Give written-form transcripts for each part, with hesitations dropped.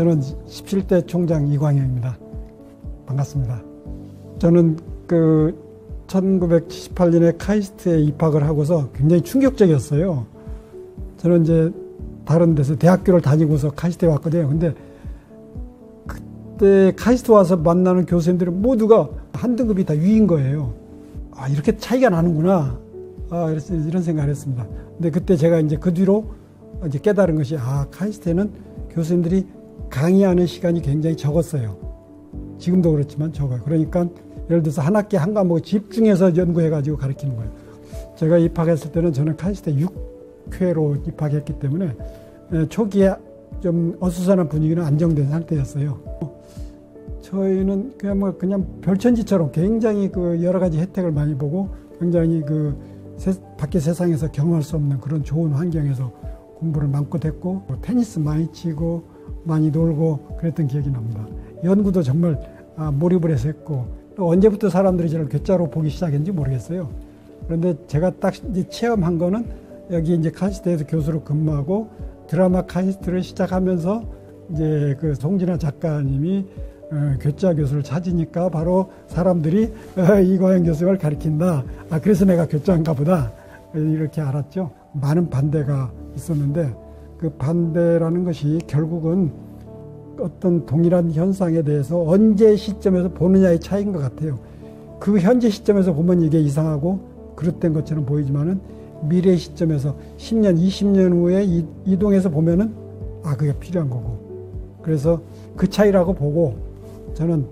저는 17대 총장 이광영입니다. 반갑습니다. 저는 1978년에 카이스트에 입학을 하고서 굉장히 충격적이었어요. 저는 이제 다른 데서 대학교를 다니고서 카이스트에 왔거든요. 근데 그때 카이스트 와서 만나는 교수님들은 모두가 한 등급이 다 위인 거예요. 아, 이렇게 차이가 나는구나. 이런 생각을 했습니다. 근데 그때 제가 이제 그 뒤로 이제 깨달은 것이, 카이스트에는 교수님들이 강의하는 시간이 굉장히 적었어요. 지금도 그렇지만 적어요. 그러니까 예를 들어서 한 학기 한 과목을 집중해서 연구해가지고 가르치는 거예요. 제가 입학했을 때는 저는 카이스트에 6회로 입학했기 때문에 초기에 좀 어수선한 분위기는 안정된 상태였어요. 저희는 그냥 별천지처럼 굉장히 여러 가지 혜택을 많이 보고 굉장히 밖에 세상에서 경험할 수 없는 그런 좋은 환경에서 공부를 마음껏 했고, 테니스 많이 치고 많이 놀고 그랬던 기억이 납니다. 연구도 정말 몰입을 해서 했고, 또 언제부터 사람들이 저를 괴짜로 보기 시작했는지 모르겠어요. 그런데 제가 딱 이제 체험한 거는 여기 이제 카이스트에서 교수로 근무하고 드라마 카이스트를 시작하면서 이제 송진아 작가님이 괴짜 교수를 찾으니까 바로 사람들이 이광영 교수를 가르친다. 그래서 내가 괴짜인가 보다. 이렇게 알았죠. 많은 반대가 있었는데 그 반대라는 것이 결국은 어떤 동일한 현상에 대해서 언제 시점에서 보느냐의 차이인 것 같아요. 그 현재 시점에서 보면 이게 이상하고 그릇된 것처럼 보이지만은 미래 시점에서 10년, 20년 후에 이동해서 보면은 그게 필요한 거고. 그래서 그 차이라고 보고 저는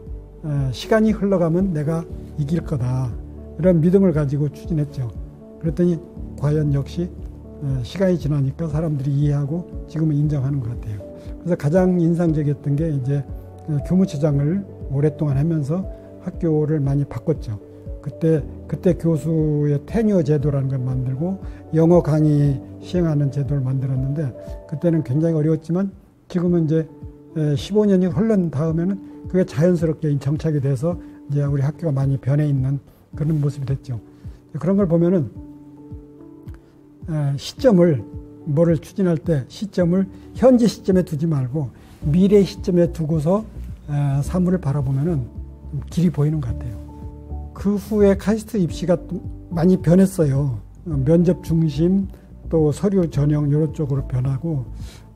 시간이 흘러가면 내가 이길 거다. 이런 믿음을 가지고 추진했죠. 그랬더니 과연 역시 시간이 지나니까 사람들이 이해하고 지금은 인정하는 것 같아요. 그래서 가장 인상적이었던 게 이제 교무처장을 오랫동안 하면서 학교를 많이 바꿨죠. 그때 교수의 테뉴어 제도라는 걸 만들고 영어 강의 시행하는 제도를 만들었는데 그때는 굉장히 어려웠지만 지금은 이제 15년이 흘른 다음에는 그게 자연스럽게 정착이 돼서 이제 우리 학교가 많이 변해 있는 그런 모습이 됐죠. 그런 걸 보면은 뭐를 추진할 때 시점을 현재 시점에 두지 말고 미래 시점에 두고서 사물을 바라보면은 길이 보이는 것 같아요. 그 후에 카이스트 입시가 많이 변했어요. 면접 중심 또 서류 전형 이런 쪽으로 변하고,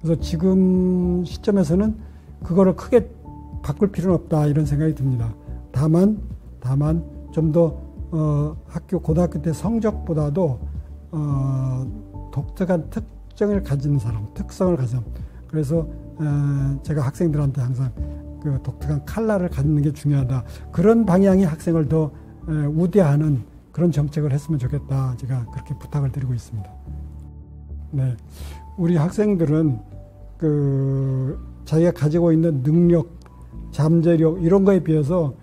그래서 지금 시점에서는 그거를 크게 바꿀 필요는 없다 이런 생각이 듭니다. 다만 좀 더 고등학교 때 성적보다도 독특한 특성을 가진 사람. 그래서 제가 학생들한테 항상 그 독특한 컬러를 갖는 게 중요하다. 그런 방향의 학생을 더 우대하는 그런 정책을 했으면 좋겠다. 제가 그렇게 부탁을 드리고 있습니다. 네, 우리 학생들은 자기가 가지고 있는 능력, 잠재력 이런 거에 비해서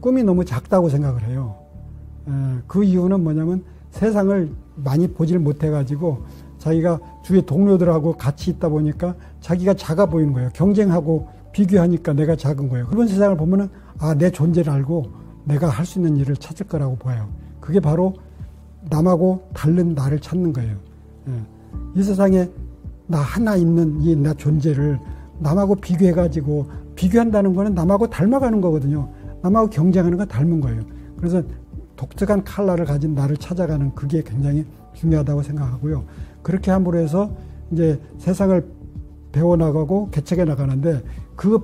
꿈이 너무 작다고 생각을 해요. 그 이유는 뭐냐면 세상을 많이 보질 못해가지고 자기가 주위 동료들하고 같이 있다 보니까 자기가 작아 보이는 거예요. 경쟁하고 비교하니까 내가 작은 거예요. 그런 세상을 보면은 내 존재를 알고 내가 할 수 있는 일을 찾을 거라고 봐요. 그게 바로 남하고 다른 나를 찾는 거예요. 이 세상에 나 하나 있는 이 나 존재를 남하고 비교해가지고, 비교한다는 거는 남하고 닮아가는 거거든요. 남하고 경쟁하는 건 닮은 거예요. 그래서 독특한 컬러를 가진 나를 찾아가는 그게 굉장히 중요하다고 생각하고요. 그렇게 함으로 해서 이제 세상을 배워나가고 개척해 나가는데 그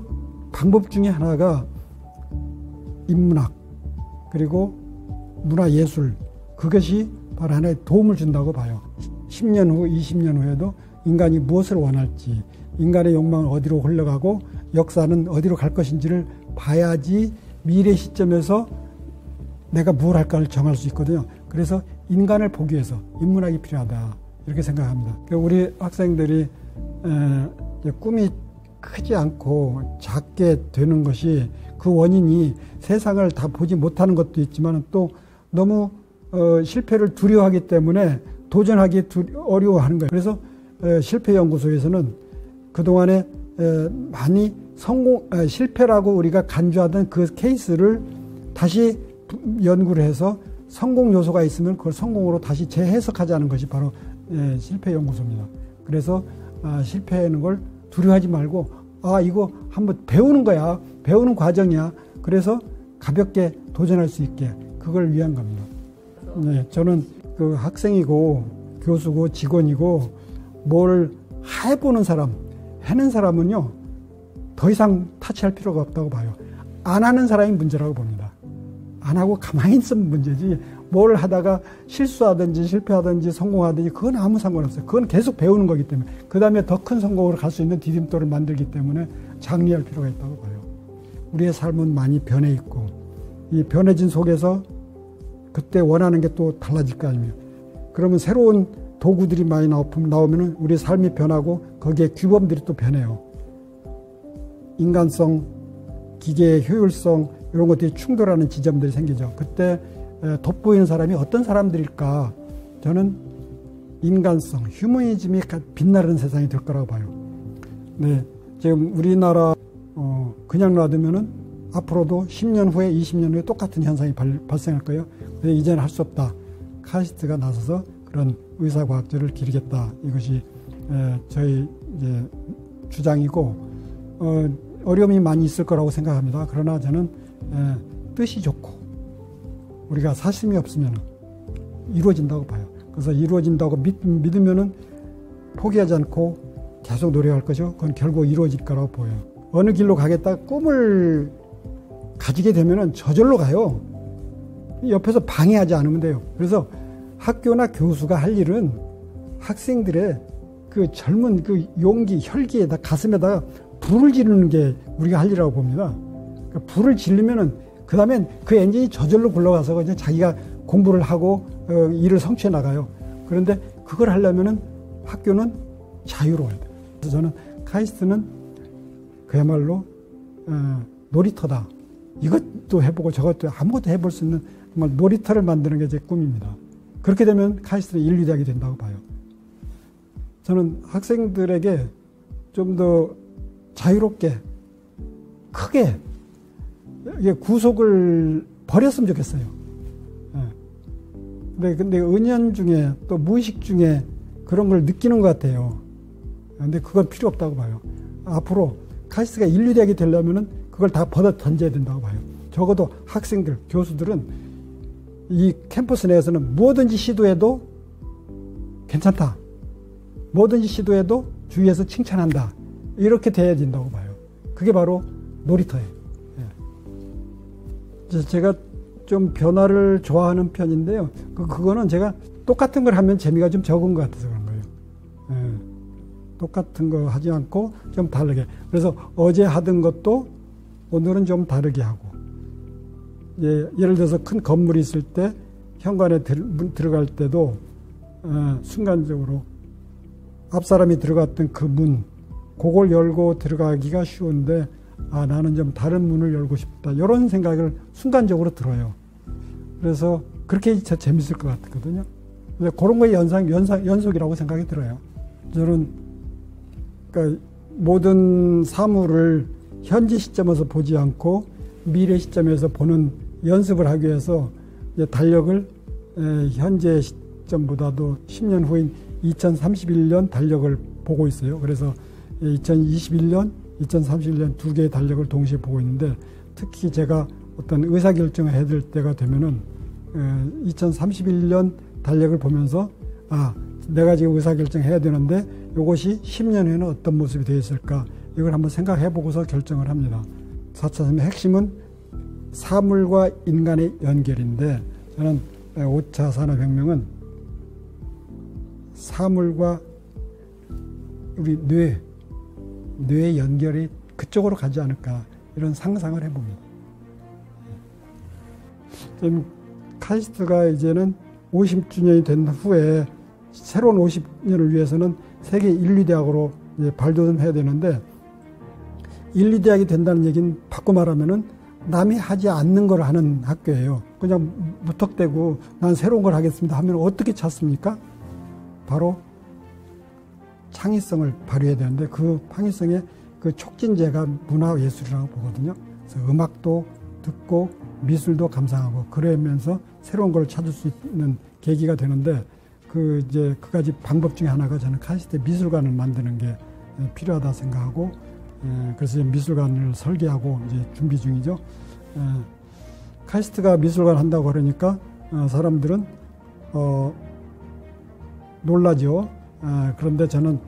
방법 중에 하나가 인문학 그리고 문화예술, 그것이 바로 하나의 도움을 준다고 봐요. 10년 후, 20년 후에도 인간이 무엇을 원할지, 인간의 욕망은 어디로 흘러가고 역사는 어디로 갈 것인지를 봐야지 미래 시점에서 내가 뭘 할까를 정할 수 있거든요. 그래서 인간을 보기 위해서 인문학이 필요하다 이렇게 생각합니다. 우리 학생들이 꿈이 크지 않고 작게 되는 것이 그 원인이 세상을 다 보지 못하는 것도 있지만 또 너무 실패를 두려워하기 때문에 도전하기 어려워하는 거예요. 그래서 실패연구소에서는 그동안에 많이 실패라고 우리가 간주하던 그 케이스를 다시 연구를 해서 성공 요소가 있으면 그걸 성공으로 다시 재해석하자는 것이 바로 실패연구소입니다. 그래서 실패하는 걸 두려워하지 말고 아, 이거 한번 배우는 거야. 배우는 과정이야. 그래서 가볍게 도전할 수 있게 그걸 위한 겁니다. 네, 저는 그 학생이고 교수고 직원이고 뭘 해보는 사람, 해는 사람은요, 더 이상 타치할 필요가 없다고 봐요. 안 하는 사람이 문제라고 봅니다. 안 하고 가만히 있으면 문제지, 뭘 하다가 실수하든지 실패하든지 성공하든지 그건 아무 상관없어요. 그건 계속 배우는 거기 때문에, 그 다음에 더 큰 성공으로 갈 수 있는 디딤돌을 만들기 때문에 장려할 필요가 있다고 봐요. 우리의 삶은 많이 변해 있고, 이 변해진 속에서 그때 원하는 게 또 달라질 거 아닙니까? 그러면 새로운 도구들이 많이 나오면 우리 삶이 변하고 거기에 규범들이 또 변해요. 인간성, 기계의 효율성, 이런 것들이 충돌하는 지점들이 생기죠. 그때 돋보이는 사람이 어떤 사람들일까? 저는 인간성, 휴머니즘이 빛나는 세상이 될 거라고 봐요. 네, 지금 우리나라 그냥 놔두면은 앞으로도 10년 후에 20년 후에 똑같은 현상이 발생할 거예요. 근데 이제는 할 수 없다. 카이스트가 나서서 그런 의사과학자를 기르겠다. 이것이 저희 이제 주장이고, 어려움이 많이 있을 거라고 생각합니다. 그러나 저는 뜻이 좋고 우리가 사심이 없으면 이루어진다고 봐요. 그래서 이루어진다고 믿으면은 포기하지 않고 계속 노력할 거죠. 그건 결국 이루어질 거라고 보여요. 어느 길로 가겠다 꿈을 가지게 되면은 저절로 가요. 옆에서 방해하지 않으면 돼요. 그래서 학교나 교수가 할 일은 학생들의 그 젊은 그 용기, 혈기에다, 가슴에다가 불을 지르는 게 우리가 할 일이라고 봅니다. 그러니까 불을 지르면은 그 다음엔 그 엔진이 저절로 굴러가서 그냥 자기가 공부를 하고 일을 성취해 나가요. 그런데 그걸 하려면은 학교는 자유로워야 돼요. 그래서 저는 카이스트는 그야말로 놀이터다. 이것도 해보고 저것도 아무것도 해볼 수 있는 정말 놀이터를 만드는 게 제 꿈입니다. 그렇게 되면 카이스트는 인류대학이 된다고 봐요. 저는 학생들에게 좀 더 자유롭게, 크게 구속을 버렸으면 좋겠어요. 근데 은연중에 또 무의식 중에 그런 걸 느끼는 것 같아요. 근데 그건 필요 없다고 봐요. 앞으로 카이스트가 인류대학이 되려면은 그걸 다 벗어 던져야 된다고 봐요. 적어도 학생들, 교수들은 이 캠퍼스 내에서는 뭐든지 시도해도 괜찮다. 뭐든지 시도해도 주위에서 칭찬한다. 이렇게 돼야 된다고 봐요. 그게 바로 놀이터예요. 제가 좀 변화를 좋아하는 편인데요. 그거는 제가 똑같은 걸 하면 재미가 좀 적은 것 같아서 그런 거예요. 똑같은 거 하지 않고 좀 다르게. 그래서 어제 하던 것도 오늘은 좀 다르게 하고. 예를 들어서 큰 건물이 있을 때 현관에 들어갈 때도 순간적으로 앞 사람이 들어갔던 그 문, 그걸 열고 들어가기가 쉬운데 나는 좀 다른 문을 열고 싶다. 이런 생각을 순간적으로 들어요. 그래서 그렇게 재밌을 것 같거든요. 그런 거의 연속이라고 생각이 들어요. 저는 그러니까 모든 사물을 현재 시점에서 보지 않고 미래 시점에서 보는 연습을 하기 위해서 달력을 현재 시점보다도 10년 후인 2031년 달력을 보고 있어요. 그래서 2021년, 2031년 두 개의 달력을 동시에 보고 있는데, 특히 제가 어떤 의사결정을 해야 될 때가 되면은 2031년 달력을 보면서 내가 지금 의사결정해야 되는데 이것이 10년 후에는 어떤 모습이 되어 있을까, 이걸 한번 생각해 보고서 결정을 합니다. 4차 산업의 핵심은 사물과 인간의 연결인데, 저는 5차 산업혁명은 사물과 우리 뇌의 연결이 그쪽으로 가지 않을까, 이런 상상을 해봅니다. 지금 카이스트가 이제는 50주년이 된 후에 새로운 50년을 위해서는 세계 인류대학으로 발돋움해야 되는데, 인류대학이 된다는 얘기는 바꿔 말하면은 남이 하지 않는 걸 하는 학교예요. 그냥 무턱대고 난 새로운 걸 하겠습니다 하면 어떻게 찾습니까? 바로 창의성을 발휘해야 되는데, 그 창의성의 그 촉진제가 문화예술이라고 보거든요. 그래서 음악도 듣고 미술도 감상하고 그러면서 새로운 걸 찾을 수 있는 계기가 되는데, 그 가지 방법 중에 하나가 저는 카이스트 미술관을 만드는 게 필요하다 생각하고, 그래서 미술관을 설계하고 이제 준비 중이죠. 카이스트가 미술관 한다고 그러니까 사람들은 놀라죠. 그런데 저는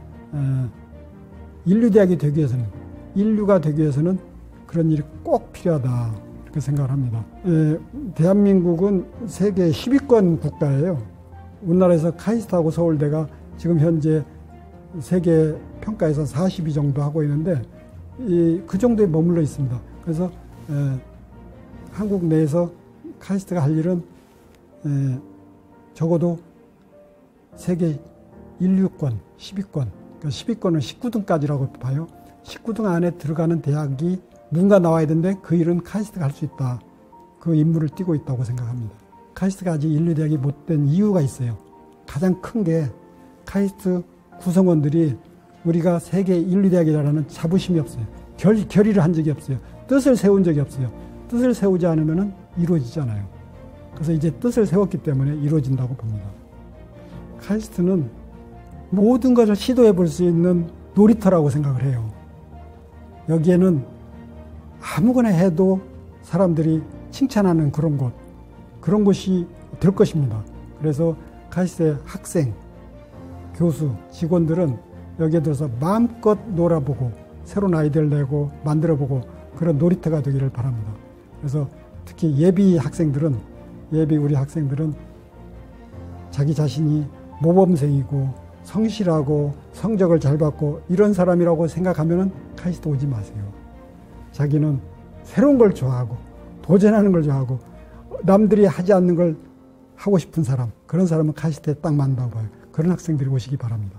인류대학이 되기 위해서는, 인류가 되기 위해서는 그런 일이 꼭 필요하다, 이렇게 생각을 합니다. 대한민국은 세계 10위권 국가예요. 우리나라에서 카이스트하고 서울대가 지금 현재 세계 평가에서 40위 정도 하고 있는데 그 정도에 머물러 있습니다. 그래서 한국 내에서 카이스트가 할 일은 적어도 세계 1위권, 10위권, 그러니까 10위권은 19등까지라고 봐요. 19등 안에 들어가는 대학이 누군가 나와야 되는데 그 일은 카이스트가 할 수 있다. 그 임무를 띠고 있다고 생각합니다. 카이스트가 아직 인류대학이 못 된 이유가 있어요. 가장 큰 게 카이스트 구성원들이 우리가 세계 인류대학이라는 자부심이 없어요. 결의를 한 적이 없어요. 뜻을 세운 적이 없어요. 뜻을 세우지 않으면 이루어지잖아요. 그래서 이제 뜻을 세웠기 때문에 이루어진다고 봅니다. 카이스트는 모든 것을 시도해 볼 수 있는 놀이터라고 생각을 해요. 여기에는 아무거나 해도 사람들이 칭찬하는 그런 곳이 될 것입니다. 그래서 카이스트의 학생, 교수, 직원들은 여기에 들어서 마음껏 놀아보고 새로운 아이디어를 내고 만들어보고 그런 놀이터가 되기를 바랍니다. 그래서 특히 우리 학생들은 자기 자신이 모범생이고 성실하고 성적을 잘 받고 이런 사람이라고 생각하면 카이스트 오지 마세요. 자기는 새로운 걸 좋아하고 도전하는 걸 좋아하고 남들이 하지 않는 걸 하고 싶은 사람, 그런 사람은 카이스트에 딱 맞는다고 봐요. 그런 학생들이 오시기 바랍니다.